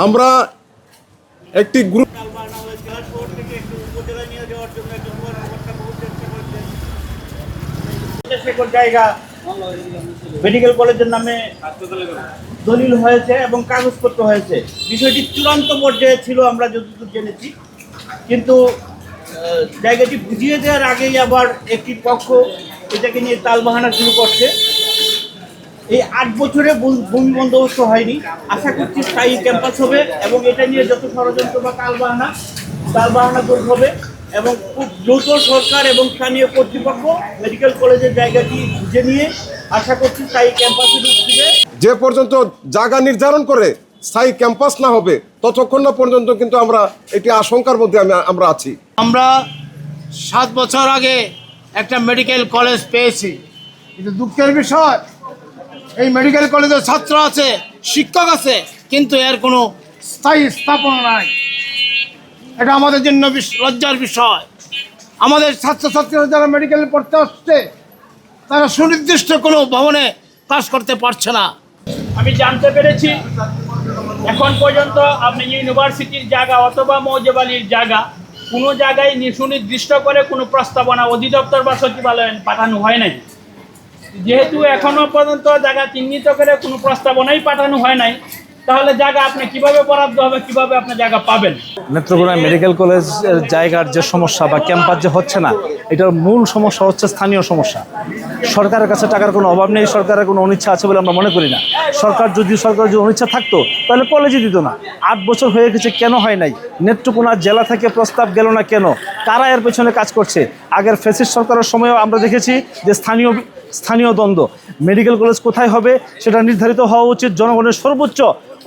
আমরা একটি গ্রুপ জায়গা মেডিকেল কলেজের নামে দলিল হয়েছে এবং কাগজপত্র হয়েছে। বিষয়টি চূড়ান্ত পর্যায়ে ছিল আমরা যতদূর জেনেছি, কিন্তু জায়গাটি বুঝিয়ে দেওয়ার আগেই আবার একটি পক্ষ এটাকে নিয়ে তালবাহানা শুরু করছে। এই 8 বছরে ভূমি বন্দোবস্ত হয়নি। আশা করছি স্থায়ী ক্যাম্পাস হবে এবং এটা নিয়ে যত ষড়যন্ত্র বা তালবাহানা দূর হবে এবং খুব দ্রুত সরকার এবং স্থানীয় কর্তৃপক্ষ মেডিকেল কলেজের জায়গাটি বুঝে নিয়ে আশা করছি স্থায়ী ক্যাম্পাসে রূপ দিবে। যে পর্যন্ত জায়গা নির্ধারণ করে স্থায়ী ক্যাম্পাস না হবে ততক্ষণ না পর্যন্ত কিন্তু আমরা এটি আশঙ্কার মধ্যে আমরা আছি। আমরা 7 বছর আগে একটা মেডিকেল কলেজ পেয়েছি, কিন্তু দুঃখের বিষয় এই মেডিকেল কলেজের ছাত্র আছে, শিক্ষক আছে, কিন্তু এর কোনো স্থায়ী স্থাপনা নাই। এটা আমাদের জন্য লজ্জার বিষয়। আমাদের ছাত্রছাত্রীরা যারা মেডিকেলে পড়তে আসছে তারা সুনির্দিষ্ট কোনো ভবনে ক্লাস করতে পারছে না। আমি জানতে পেরেছি এখন পর্যন্ত আপনি ইউনিভার্সিটির জায়গা অথবা মৌজাবালির জায়গা কোনো জায়গায় সুনির্দিষ্ট করে কোনো প্রস্তাবনা অধিদপ্তর বা সচিবালয়ে পাঠানো হয় নাই। যেহেতু এখনো পর্যন্ত জায়গা চিহ্নিত করে কোনো প্রস্তাবনাই পাঠানো হয় নাই, তাহলে জায়গা আপনি কিভাবে বরাদ্দ হবে, কিভাবে আপনি জায়গা পাবেন? নেত্রকোনা মেডিকেল কলেজের জায়গার যে সমস্যা বা ক্যাম্পাস যে হচ্ছে না, এটার মূল সমস্যা হচ্ছে স্থানীয় সমস্যা। সরকারের কাছে টাকার কোনো অভাব নেই, সরকারের কোনো অনিচ্ছা আছে বলে আমরা মনে করি না। সরকারের যদি অনিচ্ছা থাকতো তাহলে কলেজই দিত না। 8 বছর হয়ে গেছে, কেন হয় নাই? নেত্রকোনা জেলা থেকে প্রস্তাব গেল না কেন? কারা এর পেছনে কাজ করছে? আগের ফ্যাসিস্ট সরকারের সময়ও আমরা দেখেছি যে স্থানীয় দ্বন্দ্ব। মেডিকেল কলেজ কোথায় হবে সেটা নির্ধারিত হওয়া উচিত। জনগণের সর্বোচ্চ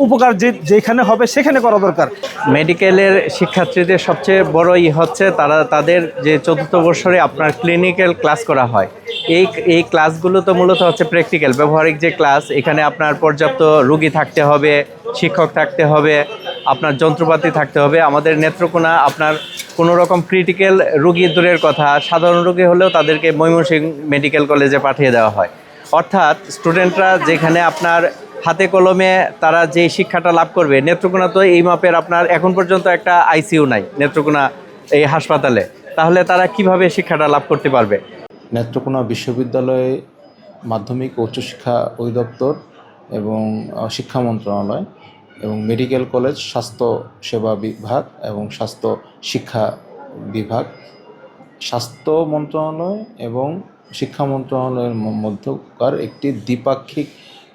উপকার যেখানে হবে সেখানে করা দরকার। মেডিকেলের শিক্ষার্থীদের সবচেয়ে বড় হচ্ছে তাদের যে 4র্থ বর্ষে আপনার ক্লিনিক্যাল ক্লাস করা হয়। এই ক্লাসগুলো তো মূলত হচ্ছে প্র্যাকটিক্যাল, ব্যবহারিক যে ক্লাস। এখানে আপনার পর্যাপ্ত রোগী থাকতে হবে, শিক্ষক থাকতে হবে, আপনার যন্ত্রপাতি থাকতে হবে। আমাদের নেত্রকোনা আপনার কোনো রকম ক্রিটিক্যাল রোগী দূরের কথা, সাধারণ রোগী হলেও তাদেরকে ময়মনসিংহ মেডিকেল কলেজে পাঠিয়ে দেওয়া হয়। অর্থাৎ স্টুডেন্টরা যেখানে আপনার হাতে কলমে তারা যে শিক্ষাটা লাভ করবে, নেত্রকোনা তো এই মাপের আপনার এখন পর্যন্ত একটা আইসিইউ নাই নেত্রকোনা এই হাসপাতালে, তাহলে তারা কিভাবে শিক্ষাটা লাভ করতে পারবে? নেত্রকোনা বিশ্ববিদ্যালয়ে মাধ্যমিক ও উচ্চশিক্ষা অধিদপ্তর এবং শিক্ষা মন্ত্রণালয় এবং মেডিকেল কলেজ স্বাস্থ্য সেবা বিভাগ এবং স্বাস্থ্য শিক্ষা বিভাগ, স্বাস্থ্য মন্ত্রণালয় এবং শিক্ষা মন্ত্রণালয়ের মধ্যকার একটি দ্বিপাক্ষিক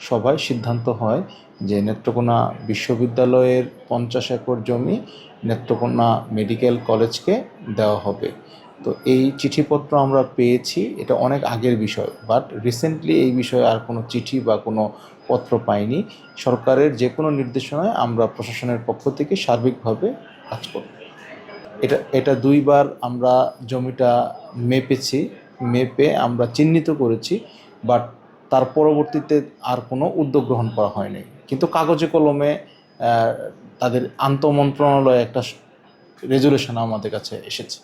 সভায় সিদ্ধান্ত হয় যে নেত্রকোনা বিশ্ববিদ্যালয়ের 50 একর জমি নেত্রকোনা মেডিকেল কলেজকে দেওয়া হবে। তো এই চিঠিপত্র আমরা পেয়েছি, এটা অনেক আগের বিষয়, বাট রিসেন্টলি এই বিষয়ে আর কোনো চিঠি বা কোনো পত্র পাইনি। সরকারের যে কোনো নির্দেশনায় আমরা প্রশাসনের পক্ষ থেকে সার্বিকভাবে কাজ করব। এটা 2বার আমরা জমিটা মেপে আমরা চিহ্নিত করেছি, বাট তার পরবর্তীতে আর কোনো উদ্যোগ গ্রহণ করা হয়নি। কিন্তু কাগজে কলমে তাদের আন্তঃমন্ত্রণালয়ে একটা রেজুলেশন আমাদের কাছে এসেছে।